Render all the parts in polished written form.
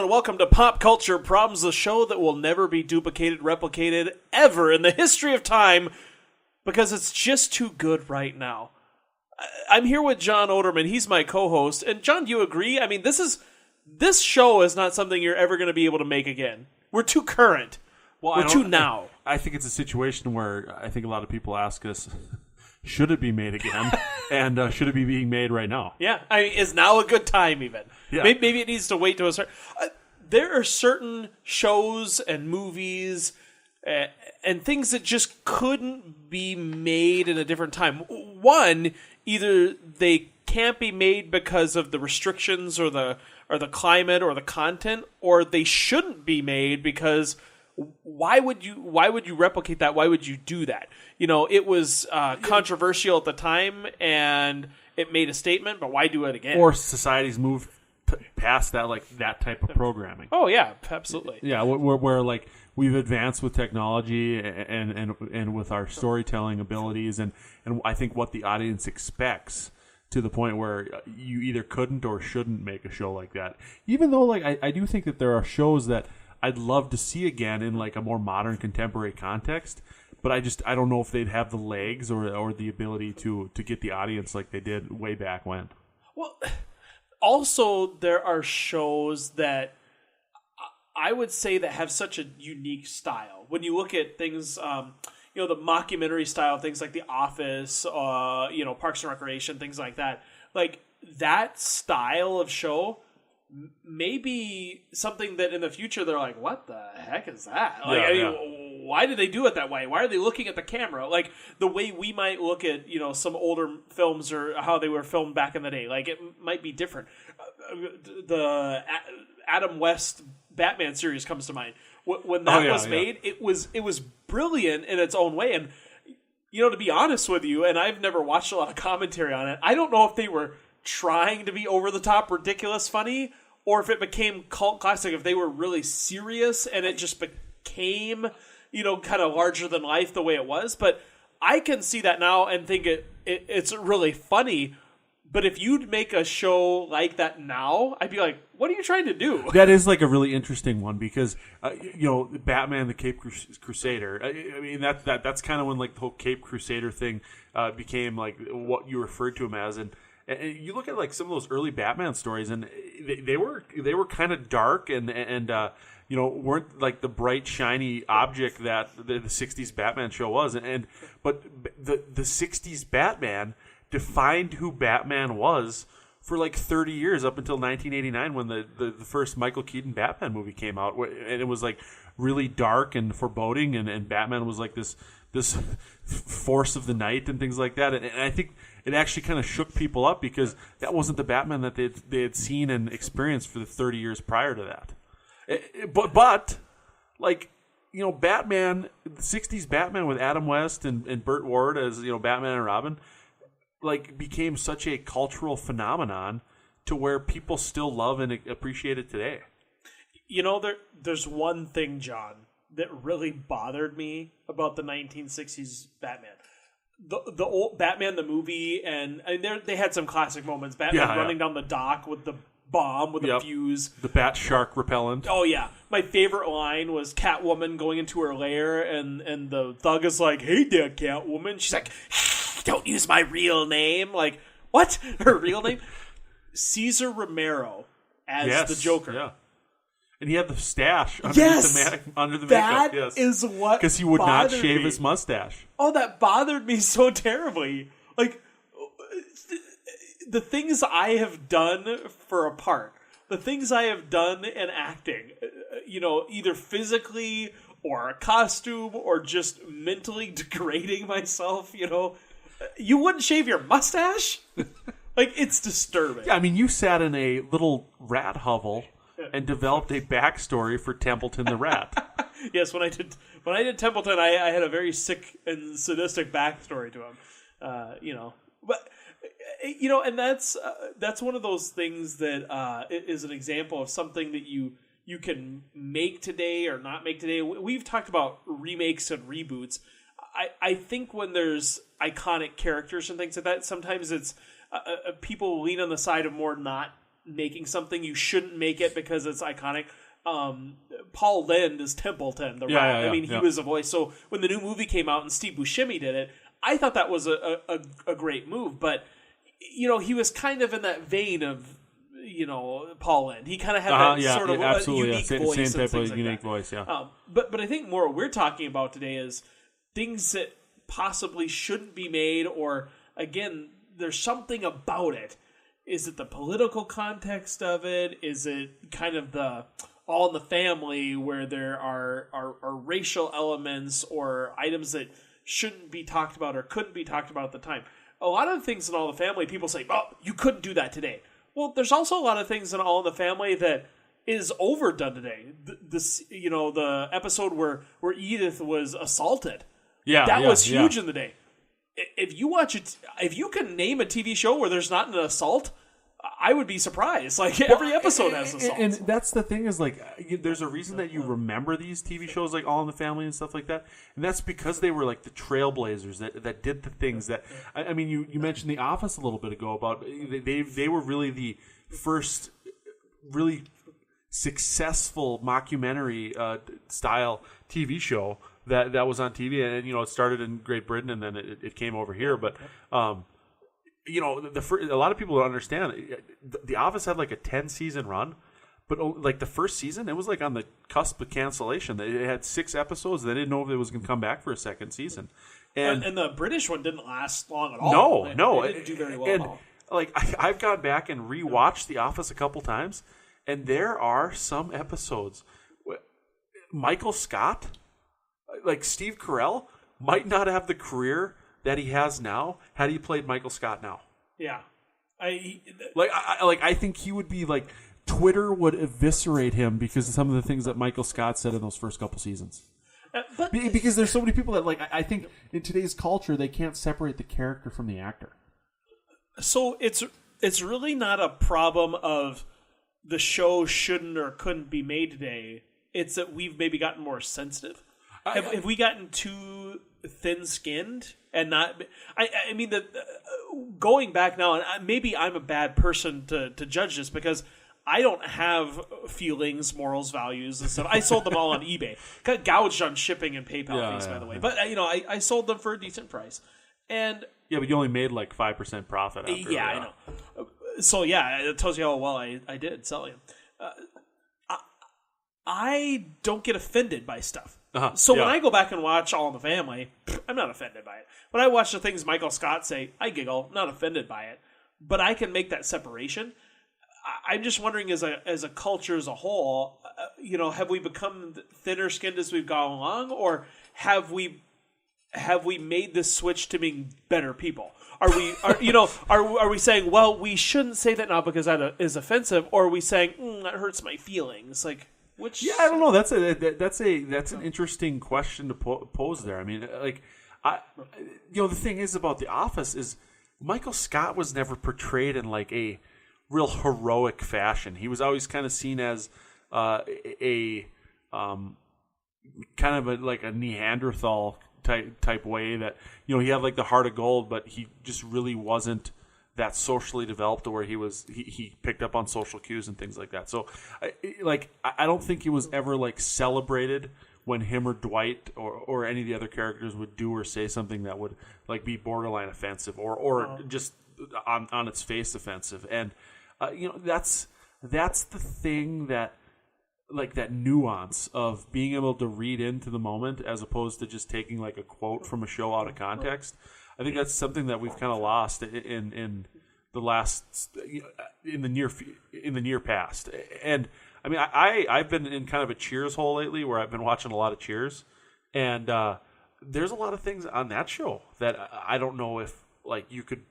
gentlemen, welcome to Pop Culture Problems, the show that will never be duplicated, replicated, ever in the history of time, because it's just too good right now. I'm here with John Oderman. He's my co-host. And John, do you agree? I mean, this show is not something you're ever going to be able to make again. We're too current. We're too now. I think it's a situation where I think a lot of people ask us, should it be made again? And should it be being made right now? Yeah. I mean, is now a good time even? Yeah. Maybe it needs to wait to a certain... there are certain shows and movies and things that just couldn't be made in a different time. One, either they can't be made because of the restrictions or the climate or the content, or they shouldn't be made because why would you replicate that? Why would you do that? You know, it was controversial at the time and it made a statement, but why do it again? Or society's moved past that, like that type of programming. Oh yeah, absolutely. Yeah, where like we've advanced with technology and with our storytelling abilities and I think what the audience expects, to the point where you either couldn't or shouldn't make a show like that. Even though like I do think that there are shows that I'd love to see again in like a more modern contemporary context, but I don't know if they'd have the legs or the ability to get the audience like they did way back when. Well, also there are shows that I would say that have such a unique style. When you look at things, the mockumentary style, things like The Office, Parks and Recreation, things like that. Like that style of show may be something that in the future they're like, what the heck is that? Like, why did they do it that way? Why are they looking at the camera? Like the way we might look at, some older films or how they were filmed back in the day. Like it might be different. The Adam West Batman series comes to mind. When that was made, it was brilliant in its own way. And, to be honest with you, and I've never watched a lot of commentary on it, I don't know if they were trying to be over-the-top, ridiculous, funny, or if it became cult classic, if they were really serious and it just became, kind of larger than life the way it was. But I can see that now and think it's really funny. But if you'd make a show like that now, I'd be like, what are you trying to do? That is like a really interesting one because, Batman the Cape Crusader, I mean, that's kind of when like the whole Cape Crusader thing became like what you referred to him as. And you look at like some of those early Batman stories and they were kind of dark and weren't like the bright, shiny object that the 60s Batman show was. But the 60s Batman defined who Batman was for like 30 years up until 1989 when the first Michael Keaton Batman movie came out, and it was like really dark and foreboding, and Batman was like this force of the night and things like that. And I think it actually kind of shook people up because that wasn't the Batman that they had seen and experienced for the 30 years prior to that. But Batman, the 60s Batman with Adam West and Burt Ward as Batman and Robin, like became such a cultural phenomenon to where people still love and appreciate it today. There's one thing, John, that really bothered me about the 1960s Batman. The old Batman the movie, and they had some classic moments. Batman running down the dock with the bomb with a fuse. The bat shark repellent. Oh, yeah. My favorite line was Catwoman going into her lair, and the thug is like, hey there, Catwoman. She's like, don't use my real name. Like, what? Her real name? Cesar Romero as the Joker. Yeah. And he had the stash under the makeup. That is what because he would not shave his mustache. Oh, that bothered me so terribly. Like, the things I have done for a part, the things I have done in acting, either physically or a costume or just mentally degrading myself, you wouldn't shave your mustache? Like, it's disturbing. Yeah, I mean, you sat in a little rat hovel and developed a backstory for Templeton the Rat. Yes, when I did Templeton, I had a very sick and sadistic backstory to him. But and that's one of those things that is an example of something that you can make today or not make today. We've talked about remakes and reboots. I think when there's iconic characters and things like that, sometimes it's people lean on the side of more not making something, you shouldn't make it because it's iconic. Paul Lynde is Templeton, the rat. I mean, he was a voice. So when the new movie came out and Steve Buscemi did it, I thought that was a great move. But, he was kind of in that vein of, Paul Lynde. He kind of had that sort of a unique voice. Same type of unique voice, yeah. But I think more what we're talking about today is things that possibly shouldn't be made, or, again, there's something about it. Is it the political context of it? Is it kind of the All in the Family where there are racial elements or items that shouldn't be talked about or couldn't be talked about at the time? A lot of things in All in the Family, people say, oh, you couldn't do that today. Well, there's also a lot of things in All in the Family that is overdone today. The episode where Edith was assaulted. Yeah, that was huge in the day. If you watch it, if you can name a TV show where there's not an assault, I would be surprised. Like, every episode has assault. And that's the thing is, like, there's a reason that you remember these TV shows like All in the Family and stuff like that. And that's because they were like the trailblazers that did the things that, I mean, you mentioned The Office a little bit ago about they were really the first really successful mockumentary style TV show that was on TV, and it started in Great Britain and then it came over here. But a lot of people don't understand. The Office had like a 10-season run, but like the first season, it was like on the cusp of cancellation. It had 6 episodes. They didn't know if it was going to come back for a second season, and the British one didn't last long at all. No, it didn't do very well at all. Like I've gone back and rewatched The Office a couple times, and there are some episodes. Michael Scott. Like Steve Carell might not have the career that he has now had he played Michael Scott now. Yeah, I think he would be like, Twitter would eviscerate him because of some of the things that Michael Scott said in those first couple seasons. Because there's so many people that I think in today's culture they can't separate the character from the actor. So it's really not a problem of the show shouldn't or couldn't be made today. It's that we've maybe gotten more sensitive. Have we gotten too thin-skinned and not? I mean, going back now, and maybe I'm a bad person to judge this because I don't have feelings, morals, values, and stuff. I sold them all on eBay. Got gouged on shipping and PayPal fees, by the way. But I sold them for a decent price. And but you only made like 5% profit. After I know. So it tells you how well I did selling them. I don't get offended by stuff. So when I go back and watch All in the Family, I'm not offended by it. When I watch the things Michael Scott say, I giggle, not offended by it. But I can make that separation. I'm just wondering, as a culture as a whole, have we become thinner skinned as we've gone along, or have we made this switch to being better people? Are we saying, well, we shouldn't say that now because that is offensive, or are we saying that hurts my feelings? Like, which? Yeah, I don't know. That's an interesting question to pose there. I mean, the thing is about The Office is Michael Scott was never portrayed in like a real heroic fashion. He was always kind of seen as a kind of like a Neanderthal type way that he had like the heart of gold, but he just really wasn't that socially developed to where he picked up on social cues and things like that. So I don't think he was ever like celebrated when him or Dwight or any of the other characters would do or say something that would like be borderline offensive or just on its face offensive. And that's the thing that, like, that nuance of being able to read into the moment as opposed to just taking like a quote from a show out of context. I think that's something that we've kind of lost in the near past. And I mean, I've been in kind of a Cheers hole lately where I've been watching a lot of Cheers, and there's a lot of things on that show that I don't know if like you could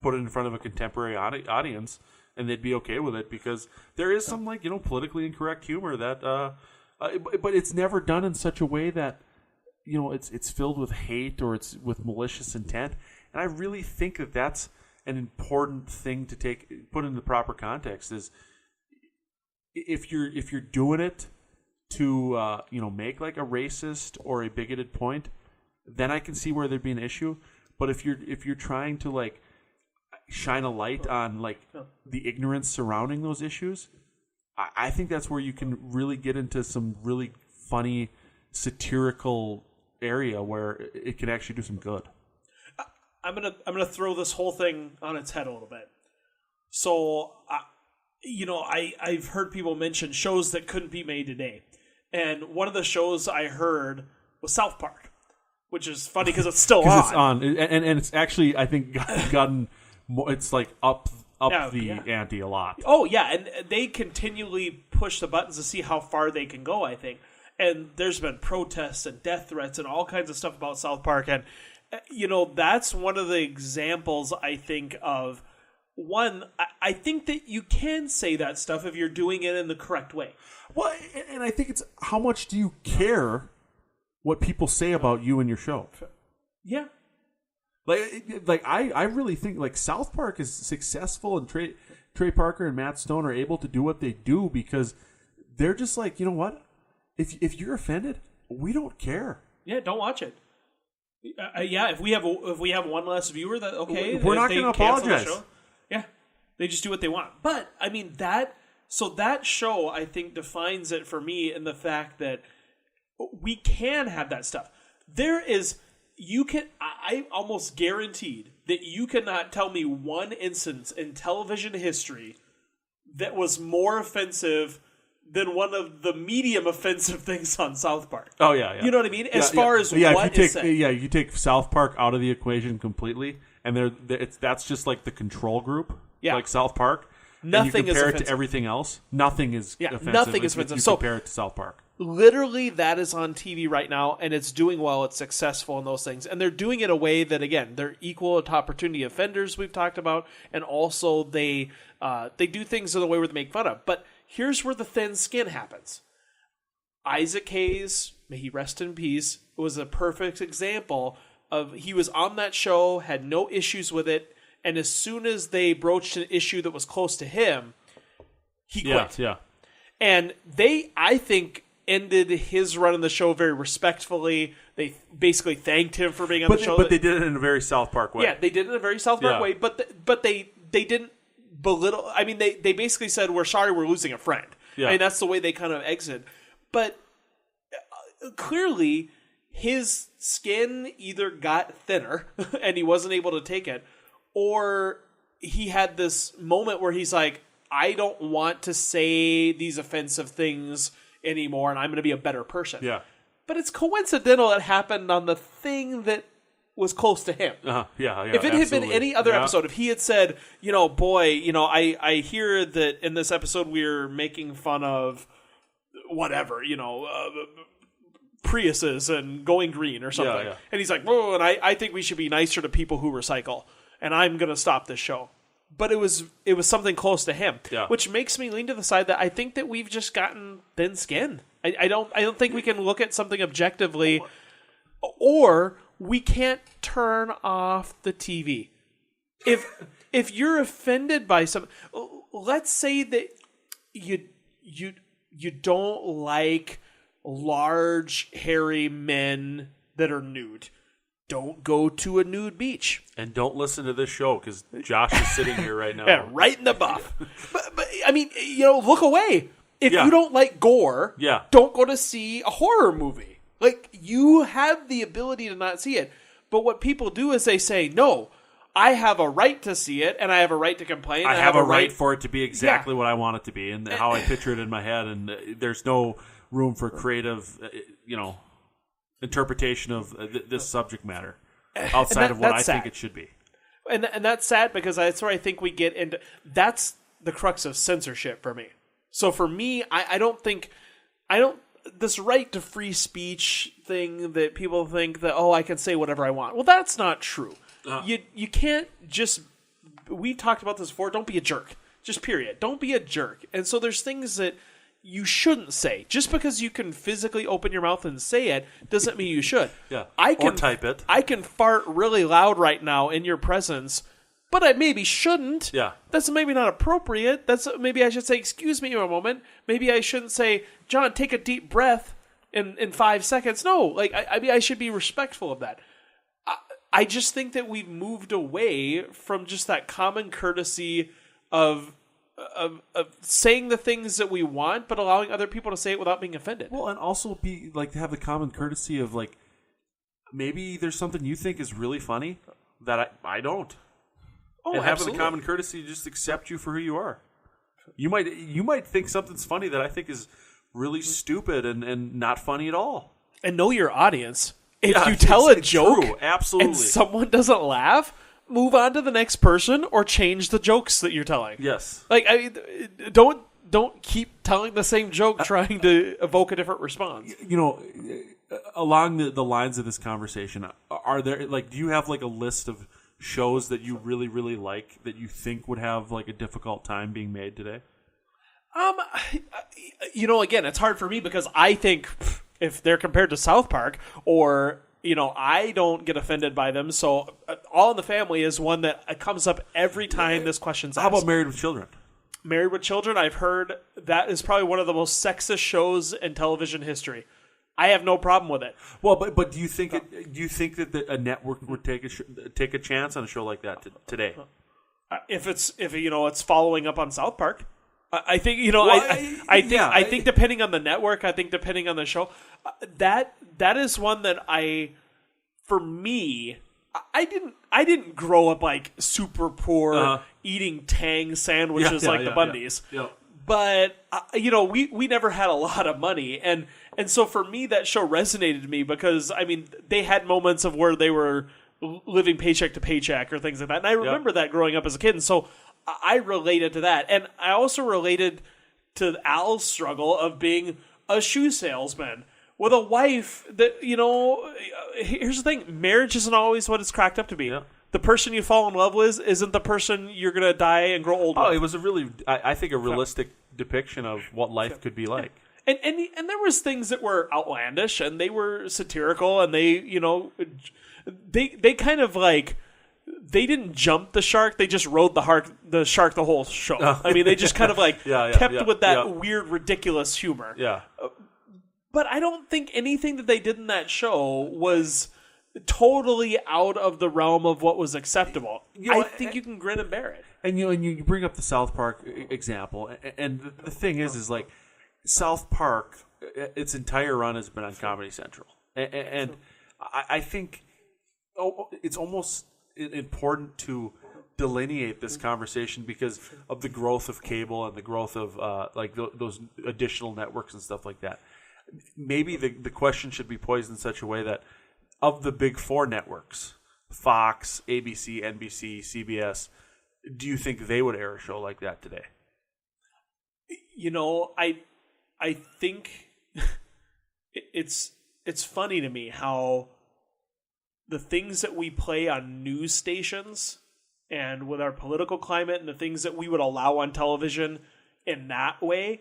put it in front of a contemporary audience and they'd be okay with it, because there is some like politically incorrect humor that but it's never done in such a way that it's filled with hate or it's with malicious intent. And I really think that that's an important thing to put in the proper context. Is if you're doing it to make like a racist or a bigoted point, then I can see where there'd be an issue. But if you're trying to like shine a light on like the ignorance surrounding those issues, I think that's where you can really get into some really funny satirical area where it can actually do some good. I'm gonna throw this whole thing on its head a little bit. So, I've heard people mention shows that couldn't be made today, and one of the shows I heard was South Park, which is funny because it's still on. It's on, and it's actually I think gotten more. It's like up the ante a lot. Oh yeah, and they continually push the buttons to see how far they can go. I think, and there's been protests and death threats and all kinds of stuff about South Park, and that's one of the examples I think of. One, I think that you can say that stuff if you're doing it in the correct way. Well, and I think it's how much do you care what people say about you and your show? Yeah. Like I really think like South Park is successful, and Trey Parker and Matt Stone are able to do what they do because they're just like, you know what? If you're offended, we don't care. Yeah, don't watch it. If we have one less viewer, that okay. We're not going to apologize. Yeah, they just do what they want. But I mean that show I think defines it for me in the fact that we can have that stuff. I almost guaranteed that you cannot tell me one instance in television history that was more offensive than one of the medium offensive things on South Park. Oh yeah. You know what I mean? As far as what is said. Yeah, you take South Park out of the equation completely, and that's just like the control group, like South Park. Nothing is offensive. And you compare it to everything else. Nothing is offensive. Nothing is offensive. You compare it to South Park. Literally, that is on TV right now, and it's doing well. It's successful in those things, and they're doing it in a way that, again, they're equal opportunity offenders we've talked about, and also they do things in a way where they make fun of. But here's where the thin skin happens. Isaac Hayes, may he rest in peace, was a perfect example of he was on that show, had no issues with it, and as soon as they broached an issue that was close to him, he quit. Yeah. And they, I think, ended his run in the show very respectfully. They basically thanked him for being on the show. But they did it in a very South Park way. Yeah, they did it in a very South Park way, but they didn't belittle. I mean, they basically said, we're sorry we're losing a friend. Yeah. I mean, that's the way they kind of exited. But clearly, his skin either got thinner and he wasn't able to take it, or he had this moment where he's like, I don't want to say these offensive things anymore, and I'm going to be a better person. Yeah. But it's coincidental it happened on the thing that was close to him. Yeah. If it had been any other episode, if he had said, I hear that in this episode we're making fun of whatever, Priuses and going green or something. Yeah. And he's like, whoa, and I think we should be nicer to people who recycle, and I'm going to stop this show. But it was something close to him, which makes me lean to the side that I think that we've just gotten thin skin. I don't think we can look at something objectively, or we can't turn off the TV. If you're offended by something, let's say that you don't like large hairy men that are nude. Don't go to a nude beach. And don't listen to this show because Josh is sitting here right now. Yeah, right in the buff. but I mean, look away. If you don't like gore, don't go to see a horror movie. Like, you have the ability to not see it. But what people do is they say, no, I have a right to see it, and I have a right to complain. I have a right for it to be exactly what I want it to be and how I picture it in my head. And there's no room for creative, interpretation of this subject matter outside of what I think it should be. And that's sad because that's where I think we get into. That's the crux of censorship for me. So for me, I don't this right to free speech thing that people think that, I can say whatever I want. Well, that's not true. You can't just. We talked about this before. Don't be a jerk. Just period. Don't be a jerk. And so there's things that you shouldn't say. Just because you can physically open your mouth and say it doesn't mean you should. Yeah. Or type it. I can fart really loud right now in your presence, but I maybe shouldn't. Yeah. That's maybe not appropriate. Maybe I should say, excuse me a moment. Maybe I shouldn't say, John, take a deep breath in 5 seconds. No, I should be respectful of that. I just think that we've moved away from just that common courtesy of saying the things that we want, but allowing other people to say it without being offended. Well, and also be like to have the common courtesy of like maybe there's something you think is really funny that I don't. Oh, and absolutely. having the common courtesy to just accept you for who you are. You might think something's funny that I think is really stupid and not funny at all. And know your audience. If you tell a joke true. Absolutely. and someone doesn't laugh, move on to the next person or change the jokes that you're telling. Yes. Like, don't keep telling the same joke trying to evoke a different response. You know, along the lines of this conversation, are there do you have like a list of shows that you really, really like that you think would have like a difficult time being made today? Again, it's hard for me because I think if they're compared to South Park or, I don't get offended by them. So All in the Family is one that comes up every time this question's asked. How about Married with Children? Married with Children, I've heard that is probably one of the most sexist shows in television history. I have no problem with it. Well, but do you think that a network would take a chance on a show like that today? If it's following up on South Park, I think I think depending on the network, I think depending on the show, that is one that for me, I didn't grow up like super poor eating Tang sandwiches like the Bundys. Yeah. But we never had a lot of money, and so for me that show resonated to me because they had moments of where they were living paycheck to paycheck or things like that, and I remember that growing up as a kid, and so I related to that, and I also related to Al's struggle of being a shoe salesman with a wife that here's the thing: marriage isn't always what it's cracked up to be. Yeah. The person you fall in love with isn't the person you're going to die and grow old with. Oh, it was I think a realistic depiction of what life could be like. And there was things that were outlandish and they were satirical and they kind of like they didn't jump the shark, they just rode the shark the whole show. They just kind of like kept with that weird ridiculous humor. Yeah. But I don't think anything that they did in that show was totally out of the realm of what was acceptable. I think you can grin and bear it. And you bring up the South Park example, and the thing is like South Park, its entire run has been on Comedy Central, and I think it's almost important to delineate this conversation because of the growth of cable and the growth of those additional networks and stuff like that. Maybe the question should be posed in such a way that of the big four networks, Fox, ABC, NBC, CBS, do you think they would air a show like that today? I think it's funny to me how the things that we play on news stations and with our political climate and the things that we would allow on television in that way,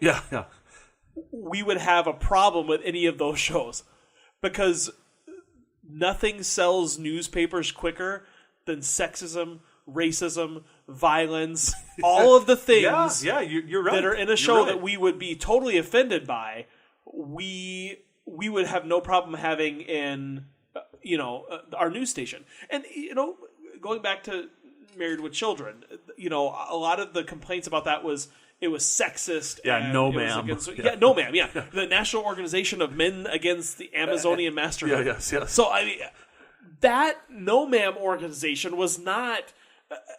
we would have a problem with any of those shows because nothing sells newspapers quicker than sexism, racism, violence, all of the things you're right. that are in a show that we would be totally offended by. We would have no problem having in our news station. And going back to Married with Children, a lot of the complaints about that was it was sexist. Yeah, no ma'am. No ma'am. Yeah, the National Organization of Men Against the Amazonian Masterhood. Yes. So that no ma'am organization was not.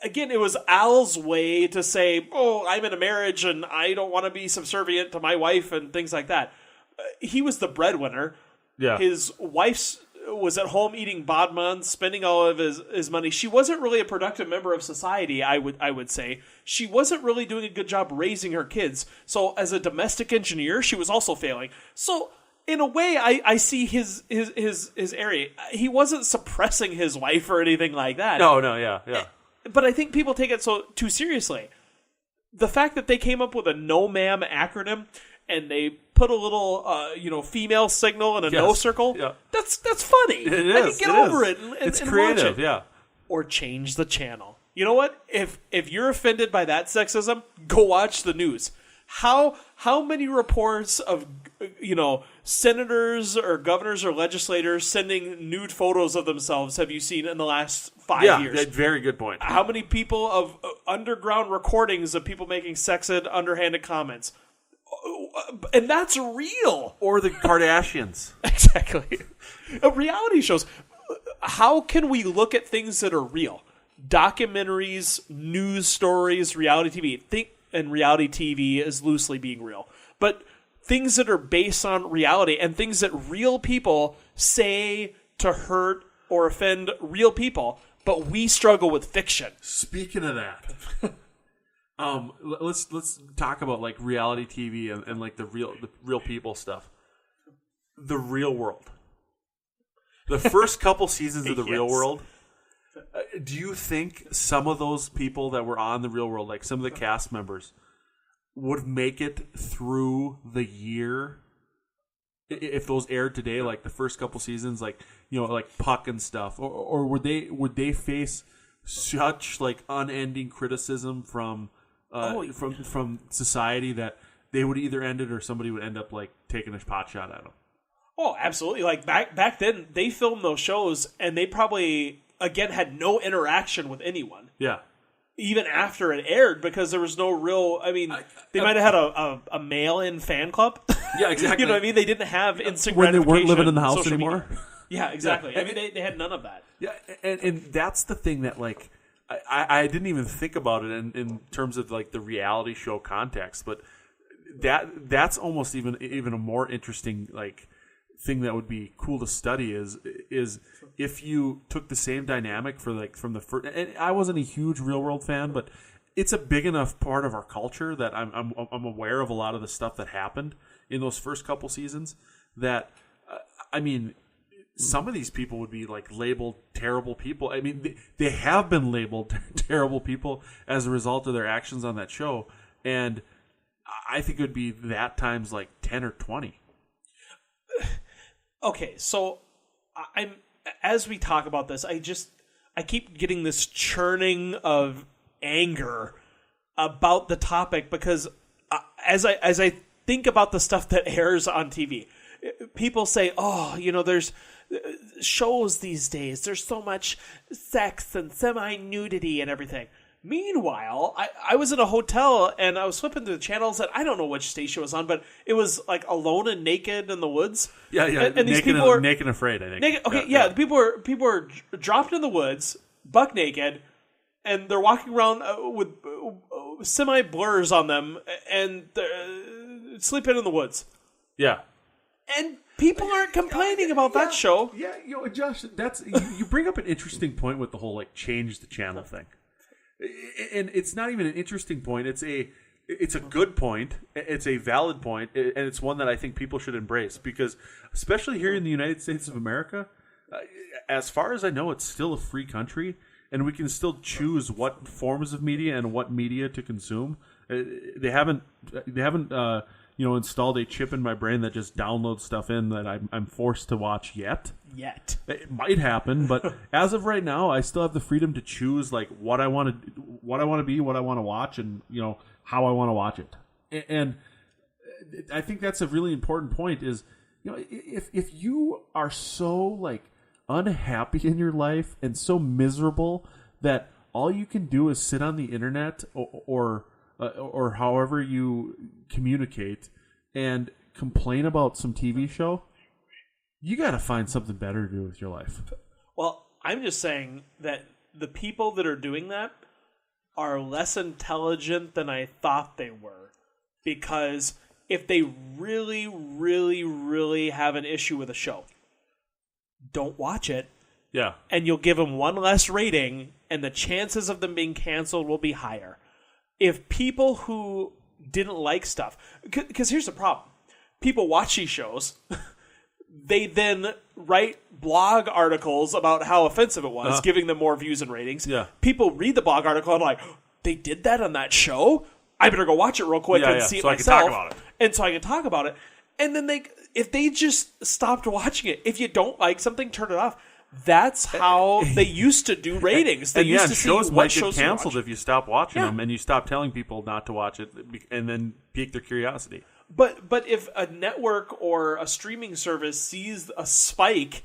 Again, it was Al's way to say, "Oh, I'm in a marriage and I don't want to be subservient to my wife and things like that." He was the breadwinner. Yeah, his wife was at home eating bodmans, spending all of his money. She wasn't really a productive member of society, I would say. She wasn't really doing a good job raising her kids. So as a domestic engineer, she was also failing. So in a way, I see his area. He wasn't suppressing his wife or anything like that. No, yeah. But I think people take it too seriously. The fact that they came up with a no ma'am acronym and they put a little, female signal in a no circle. Yeah. That's funny. It is. I can get over it. And it's creative. Watch it. Yeah. Or change the channel. You know what? If you're offended by that sexism, go watch the news. How many reports of senators or governors or legislators sending nude photos of themselves have you seen in the last 5 years? Yeah, very good point. How many people of underground recordings of people making sexist, underhanded comments? And that's real. Or the Kardashians. Exactly. Reality shows. How can we look at things that are real? Documentaries, news stories, reality TV. And reality TV is loosely being real. But things that are based on reality and things that real people say to hurt or offend real people, but we struggle with fiction. Speaking of that, let's talk about like reality TV and like the real people stuff. The Real World. The first couple seasons of The Real World. Do you think some of those people that were on The Real World, like some of the cast members, would make it through the year if those aired today, like the first couple seasons, like like Puck and stuff, or would they face such like unending criticism from society that they would either end it or somebody would end up like taking a pot shot at them? Oh, absolutely! Like back then, they filmed those shows, and they probably again had no interaction with anyone. Yeah. Even after it aired, because there was no real. I mean, they might have had a mail-in fan club. Yeah, exactly. You know what I mean? They didn't have instant when they gratification. weren't living in the house anymore. Media. Yeah, exactly. Yeah. I mean, they had none of that. Yeah, and that's the thing that like I didn't even think about it in terms of like the reality show context, but that's almost even a more interesting like thing that would be cool to study is if you took the same dynamic for like from the first. And I wasn't a huge Real World fan, but it's a big enough part of our culture that I'm aware of a lot of the stuff that happened in those first couple seasons. That I mean, some of these people would be like labeled terrible people. I mean, they have been labeled terrible people as a result of their actions on that show, and I think it would be that times like 10 or 20. Okay, so as we talk about this, I keep getting this churning of anger about the topic because as I think about the stuff that airs on TV, people say, "Oh, there's shows these days. There's so much sex and semi-nudity and everything." Meanwhile, I was in a hotel and I was flipping through the channels and I don't know which station it was on, but it was like Alone and Naked in the Woods. Yeah. And these people are naked and afraid, I think. Naked, okay, yeah. People are dropped in the woods, buck naked, and they're walking around with semi blurs on them and they're sleeping in the woods. Yeah. And people aren't complaining about that show. Yeah, Josh, that's you bring up an interesting point with the whole like change the channel thing. And it's not even an interesting point. It's a good point. It's a valid point, and it's one that I think people should embrace because, especially here in the United States of America, as far as I know, it's still a free country, and we can still choose what forms of media and what media to consume. They haven't installed a chip in my brain that just downloads stuff in that I'm forced to watch yet. It might happen, but as of right now, I still have the freedom to choose like what I want to be, what I want to watch, and how I want to watch it. And I think that's a really important point. Is if you are so like unhappy in your life and so miserable that all you can do is sit on the internet or however you communicate and complain about some TV show, you got to find something better to do with your life. Well, I'm just saying that the people that are doing that are less intelligent than I thought they were. Because if they really, really, really have an issue with a show, don't watch it. Yeah. And you'll give them one less rating, and the chances of them being canceled will be higher. If people who didn't like stuff... Because here's the problem. People watch these shows... They then write blog articles about how offensive it was, giving them more views and ratings. Yeah. People read the blog article and like, they did that on that show? I better go watch it real quick and see it myself. I can talk about it. And so I can talk about it. And then if they just stopped watching it, if you don't like something, turn it off. that's how they used to do ratings. They used to see shows what might shows get to canceled watch. if you stop watching them and you stop telling people not to watch it, and then pique their curiosity. But if a network or a streaming service sees a spike,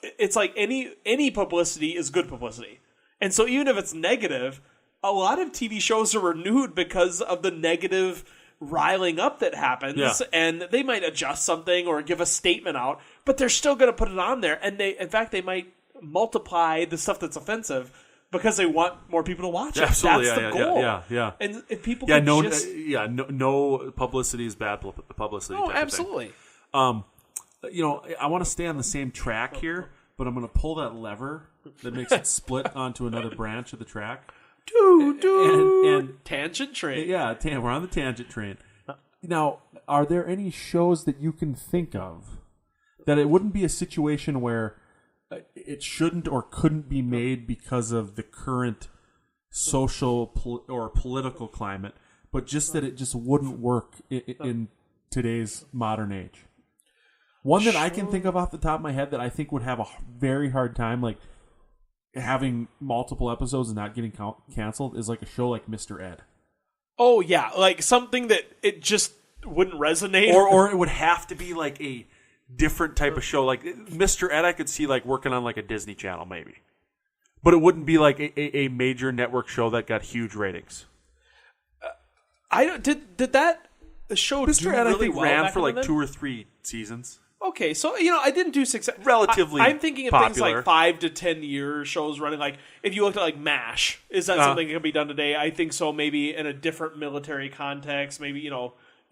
it's like any publicity is good publicity. And so even if it's negative, a lot of TV shows are renewed because of the negative riling up that happens, and they might adjust something or give a statement out, but they're still going to put it on there. And in fact, they might multiply the stuff that's offensive because they want more people to watch it. Absolutely, that's the goal. Yeah. And if people no publicity is bad publicity. Oh, absolutely. I want to stay on the same track here, but I'm going to pull that lever that makes it split onto another branch of the track. And tangent train. Yeah, we're on the tangent train. Now, are there any shows that you can think of that it wouldn't be a situation where it shouldn't or couldn't be made because of the current social or political climate, but just that it just wouldn't work in today's modern age? One that I can think of off the top of my head that I think would have a very hard time, like having multiple episodes and not getting canceled, is like a show like Mr. Ed. Oh yeah, like something that it just wouldn't resonate, or it would have to be like a different type of show. Like Mr. Ed, I could see like working on like a Disney Channel maybe, but it wouldn't be like a major network show that got huge ratings. I don't did that show Mr. Ed really I think well ran back for like then? 2 or 3 seasons. Okay, so I didn't do success. Relatively I'm thinking of popular. things like 5 to 10 year shows running. Like if you looked at like MASH, is that something that can be done today? I think so. Maybe in a different military context. Maybe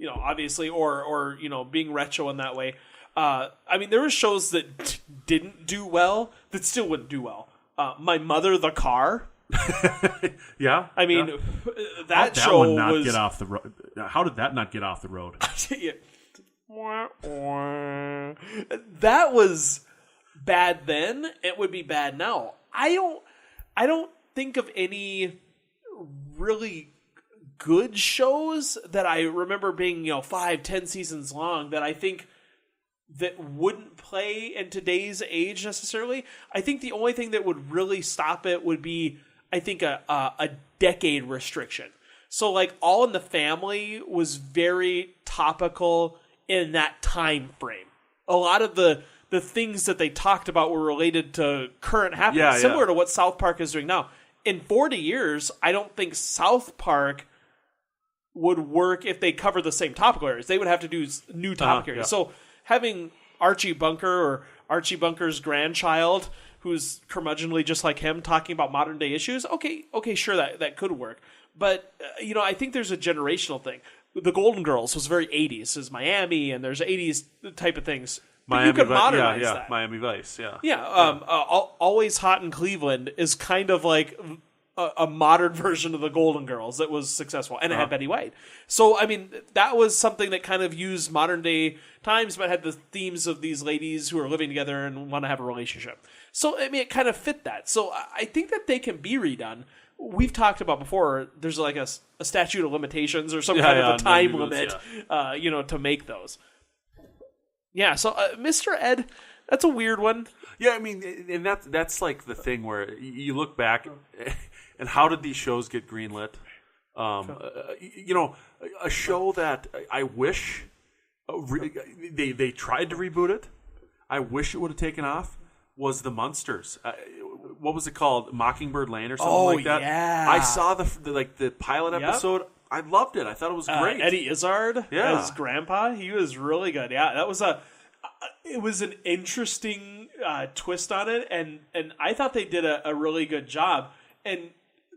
obviously, or being retro in that way. I mean, there were shows that didn't do well that still wouldn't do well. My Mother, the Car. Yeah, I mean that show one not was get off the road. How did that not get off the road? That was bad then. It would be bad now. I don't think of any really good shows that I remember being 5-10 seasons long that I think that wouldn't play in today's age necessarily. I think the only thing that would really stop it would be, I think, a decade restriction. So like All in the Family was very topical in that time frame. A lot of the things that they talked about were related to current happenings, similar to what South Park is doing now. In 40 years, I don't think South Park would work if they cover the same topical areas. They would have to do new topic areas. So having Archie Bunker or Archie Bunker's grandchild, who's curmudgeonly just like him, talking about modern day issues, okay, sure, that could work. But, I think there's a generational thing. The Golden Girls was very 80s. There's Miami, and there's 80s type of things. But you could modernize that. Miami Vice, Always Hot in Cleveland is kind of like a modern version of the Golden Girls that was successful, and it had Betty White. So, I mean, that was something that kind of used modern day times, but had the themes of these ladies who are living together and want to have a relationship. So, I mean, it kind of fit that. So, I think that they can be redone. We've talked about before, there's like a statute of limitations or some kind of a time limit, to make those. Yeah, so Mr. Ed, that's a weird one. Yeah, I mean, and that's like the thing where you look back, and how did these shows get greenlit? A show that I wish they tried to reboot it. I wish it would have taken off. Was the Munsters. What was it called? Mockingbird Lane or something like that? Yeah. I saw the pilot episode. I loved it. I thought it was great. Eddie Izzard as Grandpa. He was really good. Yeah, that was it was an interesting twist on it, and I thought they did a really good job. And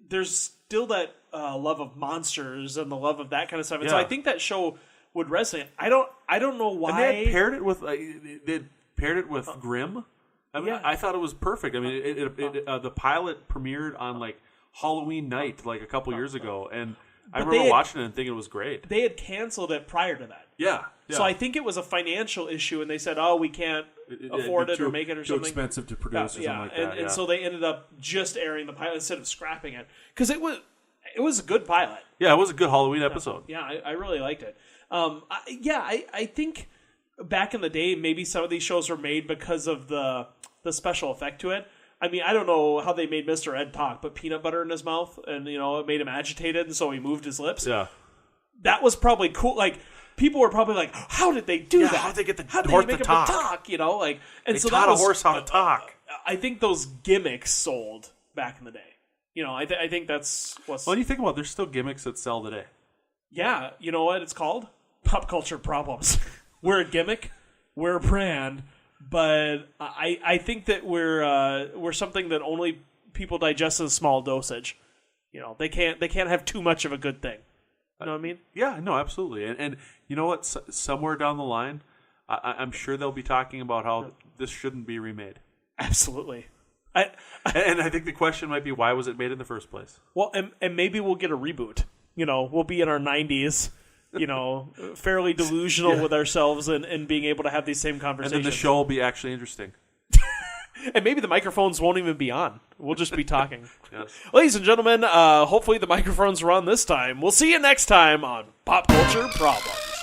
there's still that love of monsters and the love of that kind of stuff. And so I think that show would resonate. I don't know why. And they paired it with Grimm. I mean, I thought it was perfect. I mean, the pilot premiered on like Halloween night, like a couple years ago, and I remember watching it and thinking it was great. They had canceled it prior to that. Yeah. So I think it was a financial issue, and they said, "Oh, we can't afford it or make it or something." Too expensive to produce or something like that. And so they ended up just airing the pilot instead of scrapping it because it was a good pilot. Yeah, it was a good Halloween episode. Yeah, I really liked it. I think back in the day, maybe some of these shows were made because of the the special effect to it. I mean, I don't know how they made Mr. Ed talk, but peanut butter in his mouth, and it made him agitated, and so he moved his lips. Yeah, that was probably cool. Like, people were probably like, "How did they do that? How did they get the make horse to him talk? And They so taught that was a horse how to talk. I think those gimmicks sold back in the day. I think that's what's. When you think about it, there's still gimmicks that sell today. Yeah, you know what it's called? Pop culture problems. We're a gimmick, we're a brand, but I think that we're something that only people digest in a small dosage. They can't have too much of a good thing. You know what I mean? Yeah, no, absolutely. And you know what? Somewhere down the line, I'm sure they'll be talking about how this shouldn't be remade. Absolutely. And I think the question might be, why was it made in the first place? Well, and maybe we'll get a reboot. We'll be in our 90s, fairly delusional with ourselves and being able to have these same conversations. And then the show will be actually interesting. And maybe the microphones won't even be on. We'll just be talking. Yes. Ladies and gentlemen, hopefully the microphones are on this time. We'll see you next time on Pop Culture Problems.